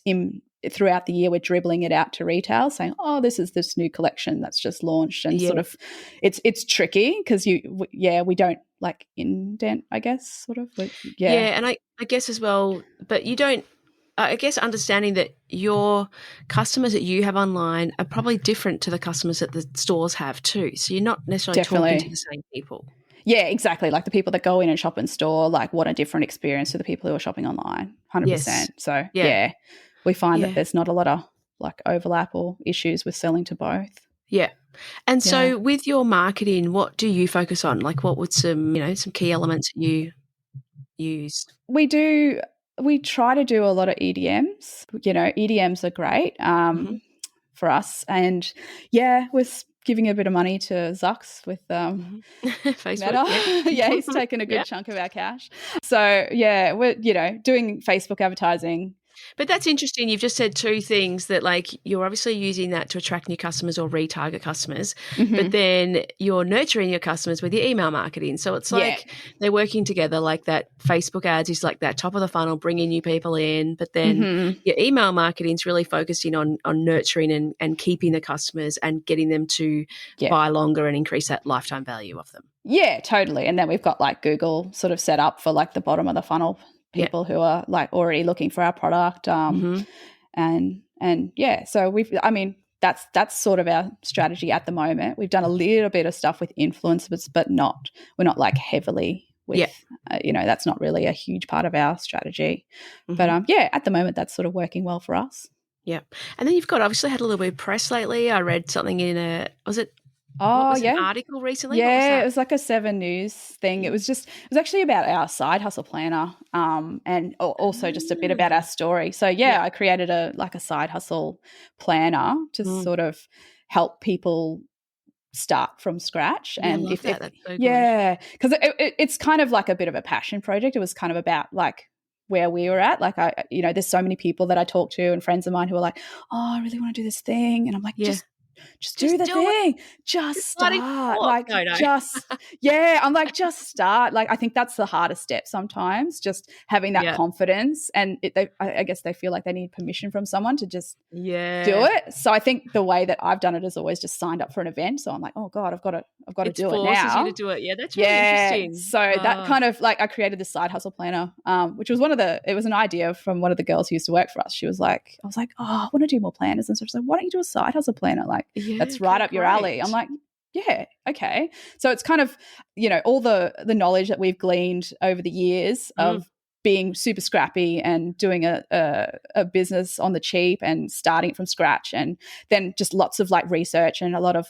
throughout the year, we're dribbling it out to retail saying, oh, this is this new collection that's just launched. And sort of it's tricky because we don't like indent, I guess, sort of. And I guess as well, but you don't, I guess understanding that your customers that you have online are probably different to the customers that the stores have too. So you're not necessarily talking to the same people. Yeah, exactly. Like the people that go in and shop in store, like want a different experience to the people who are shopping online, 100%. Yes. So we find that there's not a lot of like overlap or issues with selling to both. Yeah. And so with your marketing, what do you focus on? Like what would some key elements that you use? We try to do a lot of EDMs. EDMs are great for us. And we're giving a bit of money to Zucks with Facebook. Meta. He's taken a good chunk of our cash. So we're doing Facebook advertising. But that's interesting. You've just said two things that, like, you're obviously using that to attract new customers or retarget customers, but then you're nurturing your customers with your email marketing. So it's like they're working together, like that Facebook ads is like that top of the funnel, bringing new people in, but then your email marketing is really focusing on nurturing and keeping the customers and getting them to buy longer and increase that lifetime value of them. Yeah, totally. And then we've got like Google sort of set up for like the bottom of the funnel people who are like already looking for our product. So that's sort of our strategy at the moment. We've done a little bit of stuff with influencers, but we're not like heavily with, that's not really a huge part of our strategy. But at the moment that's sort of working well for us. Yeah. And then you've obviously had a little bit of press lately. I read something in an article recently? Yeah, it was like a 7 News thing. It was actually about our side hustle planner, and also just a bit about our story. So I created a side hustle planner to sort of help people start from scratch. And that's so good. because it's kind of like a bit of a passion project. It was kind of about like where we were at. Like there's so many people that I talk to and friends of mine who are like, oh, I really want to do this thing, and I'm like, just do the thing. Just start. Like, just I'm like, just start. Like, I think that's the hardest step sometimes, just having that confidence. And I guess they feel like they need permission from someone to just do it. So I think the way that I've done it is always just signed up for an event. So I'm like, oh God, I've got to do it now. It forces you to do it. Yeah, that's really interesting. So that kind of like, I created this side hustle planner, which was it was an idea from one of the girls who used to work for us. I was like, oh, I want to do more planners. And so she's like, why don't you do a side hustle planner? Like, that's right up your alley. I'm like, yeah, okay. So it's kind of, all the knowledge that we've gleaned over the years of being super scrappy and doing a business on the cheap and starting it from scratch, and then just lots of like research and a lot of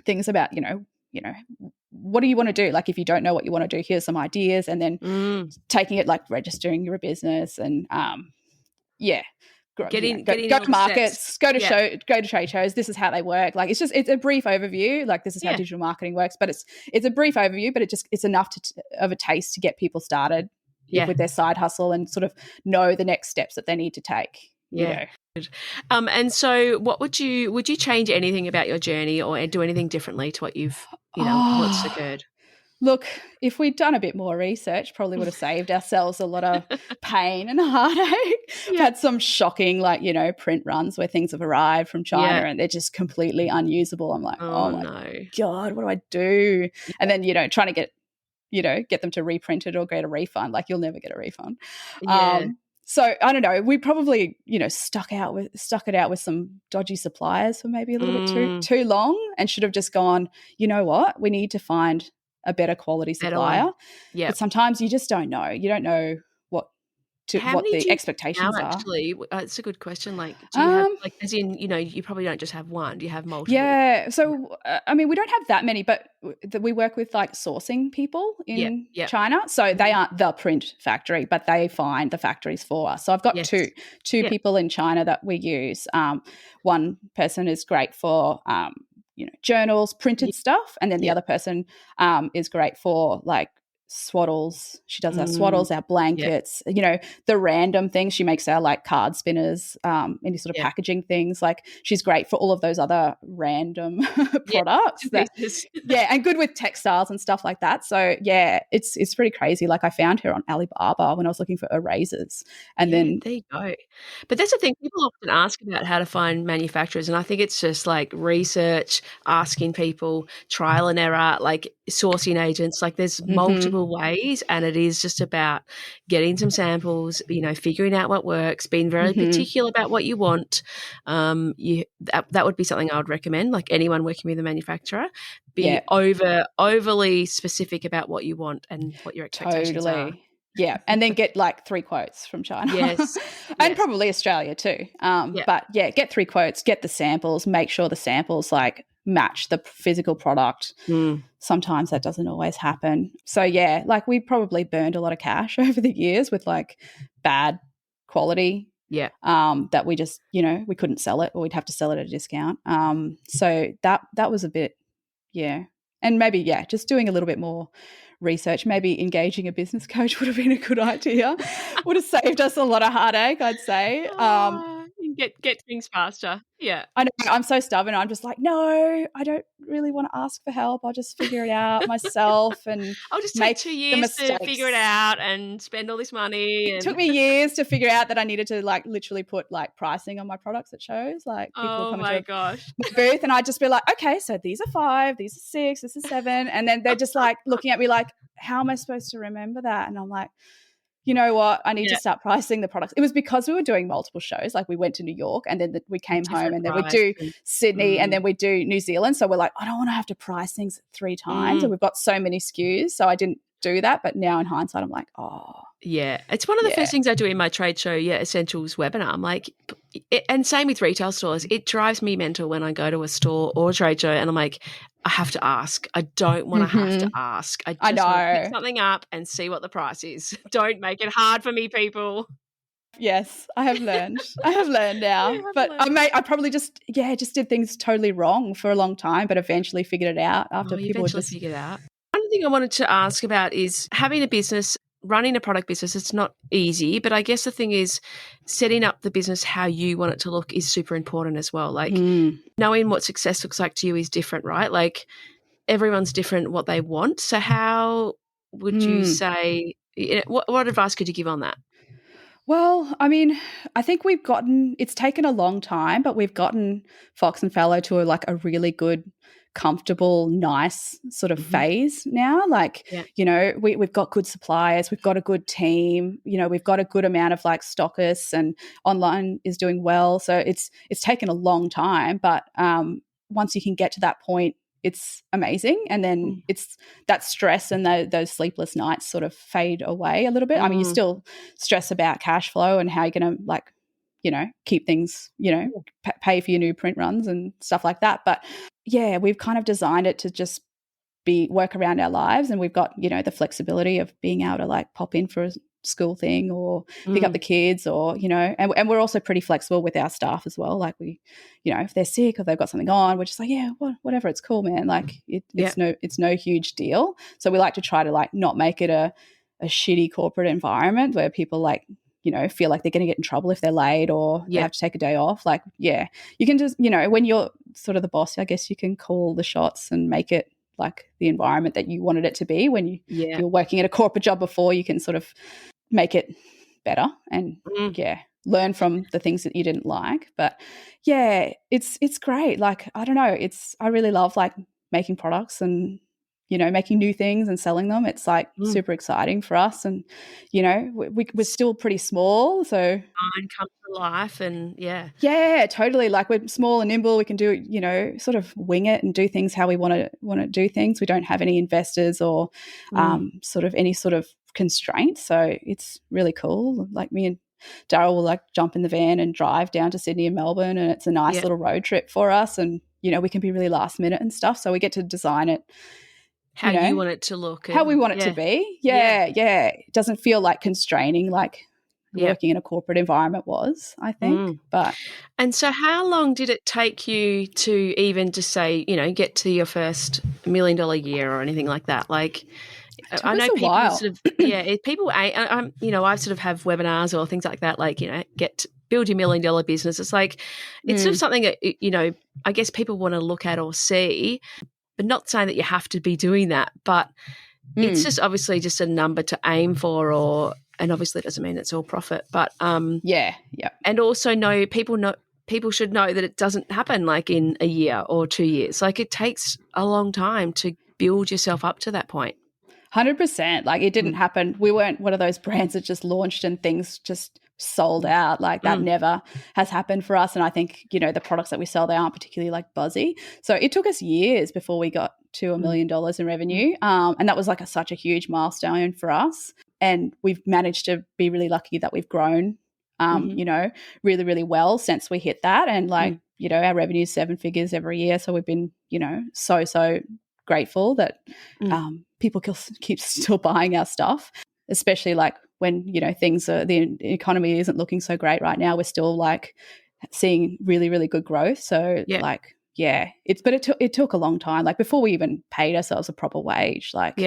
things about, what do you want to do? Like, if you don't know what you want to do, here's some ideas, and then taking it, like registering your business and go to markets, steps. Go to trade shows. This is how they work. Like, it's a brief overview. Like, this is how digital marketing works, but it's a brief overview, but it's enough of a taste to get people started with their side hustle and sort of know the next steps that they need to take. And so what would you change anything about your journey or do anything differently to what you've what's occurred? Look, if we'd done a bit more research, probably would have saved ourselves a lot of pain and heartache. I've Yeah. had some shocking, like, print runs where things have arrived from China Yeah. and they're just completely unusable. I'm like, Oh, oh my no. God, what do I do? And then, trying to get them to reprint it or get a refund. Like, you'll never get a refund. Yeah. So I don't know. We probably, stuck it out with some dodgy suppliers for maybe a little bit too long, and should have just gone, you know what? We need to find a better quality Better supplier. one. Yeah. But sometimes you just don't know. You don't know what How many the do you now, expectations are. actually? It's a good question. Like, do you have, Um, like, as in, you probably don't just have one. Do you have multiple? Yeah. So, I mean, we don't have that many, but we work with like sourcing people Yeah. in Yeah. China. So they aren't the print factory, but they find the factories for us. So I've got Yes. two Yeah. people in China that we use. One person is great for, journals, printed stuff. And then the Yeah. other person is great for like swaddles. She does our Mm. swaddles, our Yeah. blankets, the random things. She makes our like card spinners, any sort of Yeah. packaging things. Like, she's great for all of those other random Yeah. products Bits and pieces. and good with textiles and stuff like that. So yeah, it's pretty crazy. Like, I found her on Alibaba when I was looking for erasers, and Yeah, then there you go. But that's the thing, people often ask about how to find manufacturers, and I think it's just like research, asking people, trial and error, like sourcing agents. Like, there's multiple ways, and it is just about getting some samples, figuring out what works, being very particular about what you want. That would be something I would recommend. Like, anyone working with a manufacturer, be overly specific about what you want and what your expectations are. totally. Yeah, and then get like 3 quotes from China. Yes. And Yes. probably Australia too. Yeah. But yeah, get 3 quotes, get the samples, make sure the samples like match the physical product. Sometimes that doesn't always happen. So yeah, like, we probably burned a lot of cash over the years with like bad quality. Yeah. That we just, we couldn't sell it, or we'd have to sell it at a discount. So that was a bit, yeah. And maybe, yeah, just doing a little bit more research, maybe engaging a business coach would have been a good idea. Would have saved us a lot of heartache, I'd say. You get things faster. Yeah. I know, I'm so stubborn. I'm just like, no, I don't really want to ask for help. I'll just figure it out myself and I'll just take make 2 the years to mistakes. figure it out and spend all this money. It took me years to figure out that I needed to like literally put like pricing on my products at shows. Like, people Oh come my into gosh. my booth and I'd just be like, okay, so these are 5, these are 6, this is 7. And then they're just like looking at me like, how am I supposed to remember that? And I'm like, you know what? I need to start pricing the products. It was because we were doing multiple shows. Like, we went to New York, and then we came home, and then we do Sydney, and then we do New Zealand. So we're like, I don't want to have to price things 3 times. And we've got so many SKUs. So I didn't do that. But now in hindsight, I'm like, oh. Yeah. It's one of the first things I do in my trade show, Essentials webinar. I'm like, and same with retail stores. It drives me mental when I go to a store or a trade show and I'm like, I have to ask. I don't want to have to ask. I just want to pick something up and see what the price is. Don't make it hard for me, people. Yes, I have learned. I have learned now. But I probably just did things totally wrong for a long time, but eventually figured it out after people just figured it out. One thing I wanted to ask about is having a business, running a product business. It's not easy, but I guess the thing is setting up the business how you want it to look is super important as well. Like, knowing what success looks like to you is different, right? Like, everyone's different what they want. So how would you say, what advice could you give on that? Well, I mean, I think it's taken a long time, but we've gotten Fox and Fallow to a really good, comfortable, nice sort of phase now. Like, we've got good suppliers, we've got a good team, we've got a good amount of like stockists, and online is doing well. So it's taken a long time, but once you can get to that point, it's amazing. And then it's that stress and those sleepless nights sort of fade away a little bit. I mean, you still stress about cash flow and how you're going to keep things, pay for your new print runs and stuff like that. But yeah, we've kind of designed it to just work around our lives, and we've got, the flexibility of being able to like pop in for a school thing or pick up the kids, or and we're also pretty flexible with our staff as well. Like, we, if they're sick or they've got something on, we're just like, whatever, it's cool, man. Like, it's no huge deal. So we like to try to like not make it a shitty corporate environment where people like feel like they're going to get in trouble if they're late or they have to take a day off. Like, you can just, when you're sort of the boss, I guess you can call the shots and make it like the environment that you wanted it to be. When if you're working at a corporate job before, you can sort of make it better and learn from the things that you didn't like. But it's great. Like, I don't know, I really love like making products and, you know, making new things and selling them. It's like super exciting for us. And, you know, we're still pretty small. So mind comes to life and yeah, totally. Like, we're small and nimble. We can do, you know, sort of wing it and do things how we want to do things. We don't have any investors or sort of any sort of constraints. So it's really cool. Like, me and Darrell will like jump in the van and drive down to Sydney and Melbourne, and it's a nice little road trip for us. And, you know, we can be really last minute and stuff. So we get to design it how you want it to look. How we want it to be. Yeah. It doesn't feel like constraining like working in a corporate environment was, I think. And so how long did it take you to even just say, you know, get to your first $1 million year or anything like that? Like, I know people sort of, people, you know, I sort of have webinars or things like that, like, you know, build your $1 million business. It's like, it's sort of something that, you know, I guess people want to look at or see, but not saying that you have to be doing that, but it's just obviously just a number to aim for, and obviously it doesn't mean it's all profit, but and also people should know that it doesn't happen like in a year or 2 years. Like, it takes a long time to build yourself up to that point. 100%. Like, it didn't happen. We weren't one of those brands that just launched and things just sold out. Like, that never has happened for us. And I think, you know, the products that we sell, they aren't particularly like buzzy. So it took us years before we got to $1 million in revenue. And that was like such a huge milestone for us. And we've managed to be really lucky that we've grown, you know, really, really well since we hit that. And like, you know, our revenue is 7 figures every year. So we've been, you know, so grateful that people keep still buying our stuff, especially like when, you know, the economy isn't looking so great right now. We're still like seeing really, really good growth. So like, it took a long time. Like, before we even paid ourselves a proper wage, like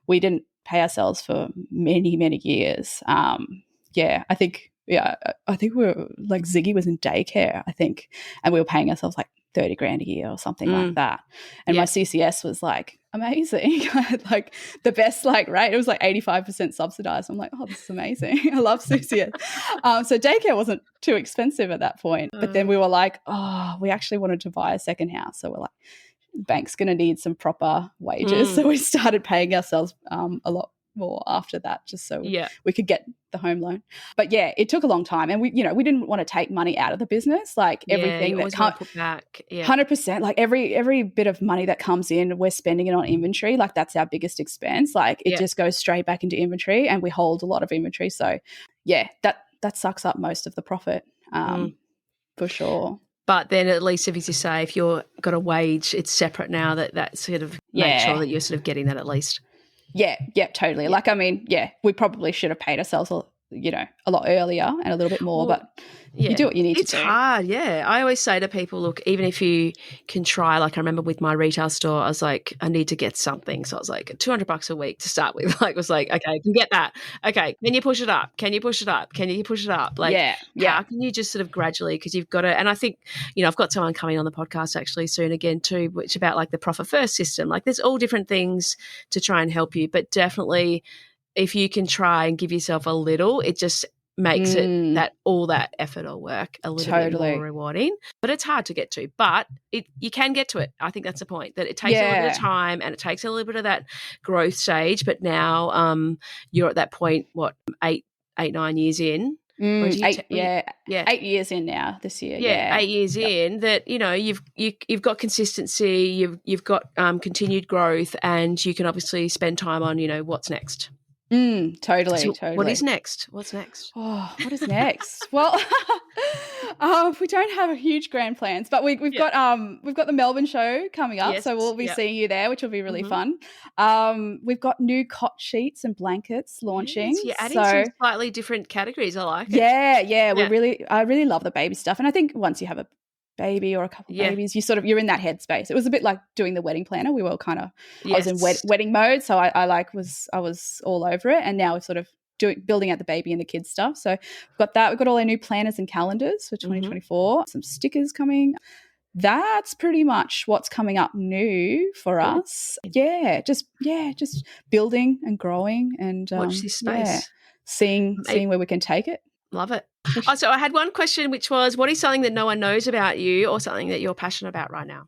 we didn't pay ourselves for many, many years. I think we were like, Ziggy was in daycare, I think, and we were paying ourselves like 30 grand a year or something like that. And my CCS was like amazing, like the best like rate. It was like 85% subsidized. I'm like, oh, this is amazing. I love CCS. So daycare wasn't too expensive at that point. But then we were like, oh, we actually wanted to buy a second house. So we're like, bank's going to need some proper wages. So we started paying ourselves a lot more after that, just so we could get the home loan. But it took a long time, and we didn't want to take money out of the business. Like, everything that can't put back, 100%. Like, every bit of money that comes in, we're spending it on inventory. Like, that's our biggest expense. Like, it just goes straight back into inventory, and we hold a lot of inventory. So that sucks up most of the profit, for sure. But then at least, if you say, if you're got a wage, it's separate now, that sort of make sure that you're sort of getting that at least. Yeah, totally. Yeah. Like, I mean, we probably should have paid ourselves, you know, a lot earlier and a little bit more, but you do what you need to do. It's hard, I always say to people, look, even if you can try, like I remember with my retail store, I was like, I need to get something. So I was like, $200 a week to start with. Like, I was like, okay, I can get that. Okay, can you push it up? Can you push it up? Can you push it up? Like, how can you just sort of gradually, because you've got to, and I think, you know, I've got someone coming on the podcast actually soon again too, which about like the profit first system. Like, there's all different things to try and help you, but definitely if you can try and give yourself a little, it just makes it that all that effort or work a little bit more rewarding. But it's hard to get to, but you can get to it. I think that's the point, that it takes a little bit of time and it takes a little bit of that growth stage. But now you're at that point, what, 9 years in? 8 years in now this year. 8 years in, that, you know, you've got consistency, you've got continued growth, and you can obviously spend time on, you know, what's next. Totally, so totally. What is next? What's next? Oh, what is next? Well, we don't have huge grand plans, but we've got the Melbourne show coming up, so we'll be seeing you there, which will be really fun. We've got new cot sheets and blankets launching. Yes, you're adding some slightly different categories. I like it. Yeah. I really love the baby stuff, and I think once you have a baby or a couple of babies, you're in that headspace. It was a bit like doing the wedding planner. We were kind of I was in wedding mode, so I was all over it, and now we're sort of building out the baby and the kids stuff. So we've got that. We've got all our new planners and calendars for 2024. Some stickers coming. that's pretty much what's coming up new for us. Just building and growing and watch this space. Seeing where we can take it. Love it. So I had one question, which was, what is something that no one knows about you or something that you're passionate about right now?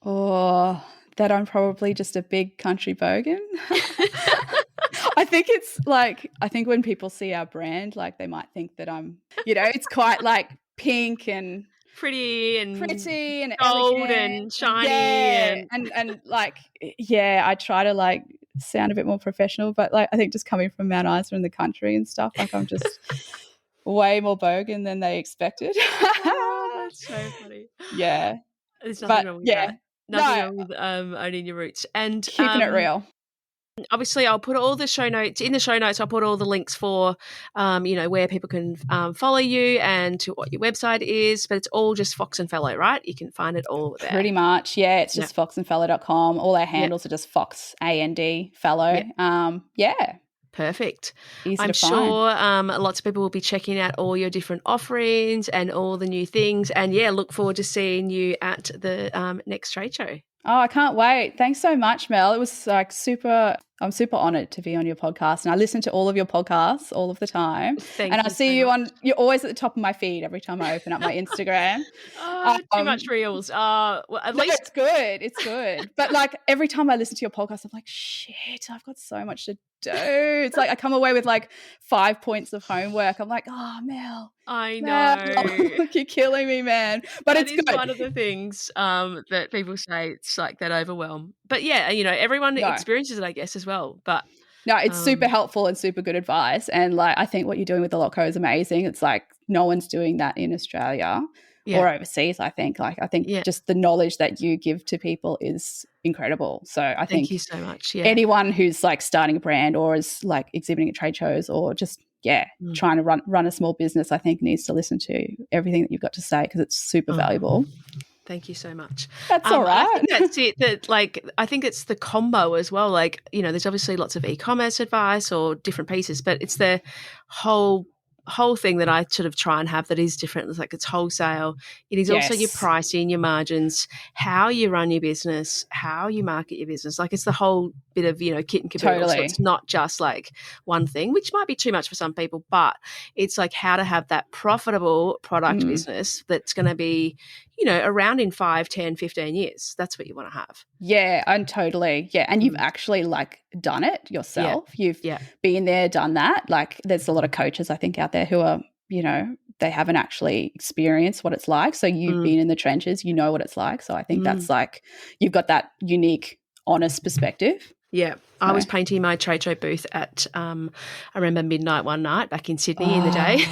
Oh, that I'm probably just a big country bogan. I think when people see our brand, like they might think that I'm, it's quite like pink and pretty and gold elegant. And shiny. And like, I try to like sound a bit more professional, but like I think just coming from Mount Isa in the country and stuff, like I'm just way more bogan than they expected. Oh, that's so funny. Yeah. There's nothing wrong with that. Nothing wrong with owning your roots. And keeping it real. Obviously, I'll put all the show notes. In the show notes, I'll put all the links for, where people can follow you and to what your website is. But it's all just Fox and Fallow, right? You can find it all there. Pretty much, yeah. It's just foxandfallow.com. All our handles are just Fox, A-N-D, Fallow. Perfect. Easy I'm to find. sure lots of people will be checking out all your different offerings and all the new things. And, look forward to seeing you at the next trade show. Oh, I can't wait. Thanks so much, Mel. It was like I'm super honoured to be on your podcast. And I listen to all of your podcasts all of the time. Thank and you I see so you you're always at the top of my feed every time I open up my Instagram. Too much reels. Well, at least it's good. It's good. But like every time I listen to your podcast, I'm like, shit, I've got so much to do. It's like I come away with like 5 points of homework. I'm like, oh, Mel. I know. You're killing me, man. But that it's is good. One of the things that people say, it's like that overwhelm. But everyone experiences it, I guess, as well. But no, it's super helpful and super good advice. And like I think what you're doing with the Lotco is amazing. It's like no one's doing that in Australia or overseas, I think. Like I think just the knowledge that you give to people is incredible. So I think thank you so much. Yeah. Anyone who's like starting a brand or is like exhibiting at trade shows or just trying to run a small business, I think needs to listen to everything that you've got to say because it's super valuable. Thank you so much. That's all right. I think that's it. I think it's the combo as well. Like, there's obviously lots of e-commerce advice or different pieces, but it's the whole thing that I sort of try and have that is different. It's like it's wholesale. It is also your pricing, your margins, how you run your business, how you market your business. Like it's the whole bit of, kit and caboodle. Totally. So it's not just like one thing, which might be too much for some people, but it's like how to have that profitable product business that's going to be, around in 5, 10, 15 years. That's what you want to have. Yeah, and totally. Yeah. And you've actually like done it yourself. You've been there, done that. Like there's a lot of coaches I think out there who are, they haven't actually experienced what it's like. So you've been in the trenches, you know what it's like. So I think that's like, you've got that unique, honest perspective. Yeah. I was painting my trade show booth at, I remember midnight one night back in Sydney in the day.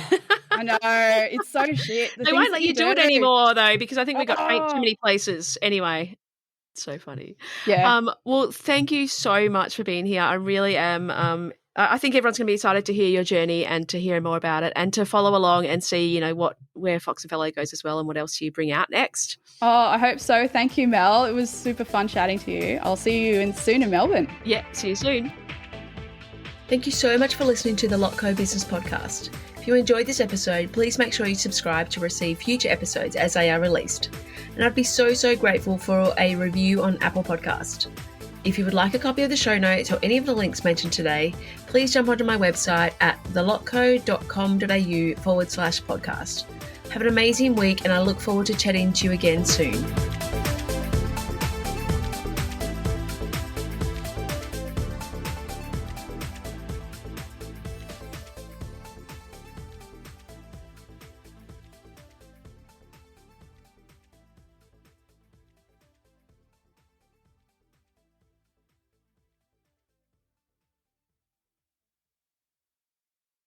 I know. It's so shit. They won't let you do it anymore though because I think we got paint too many places. Anyway, it's so funny. Yeah. Well, thank you so much for being here. I really am. I think everyone's going to be excited to hear your journey and to hear more about it and to follow along and see, where Fox and Fallow goes as well and what else you bring out next. Oh, I hope so. Thank you, Mel. It was super fun chatting to you. I'll see you soon in Melbourne. Yeah, see you soon. Thank you so much for listening to the Lotco Business Podcast. If you enjoyed this episode, please make sure you subscribe to receive future episodes as they are released. And I'd be so grateful for a review on Apple Podcast. If you would like a copy of the show notes or any of the links mentioned today, please jump onto my website at thelotco.com.au/podcast. Have an amazing week and I look forward to chatting to you again soon.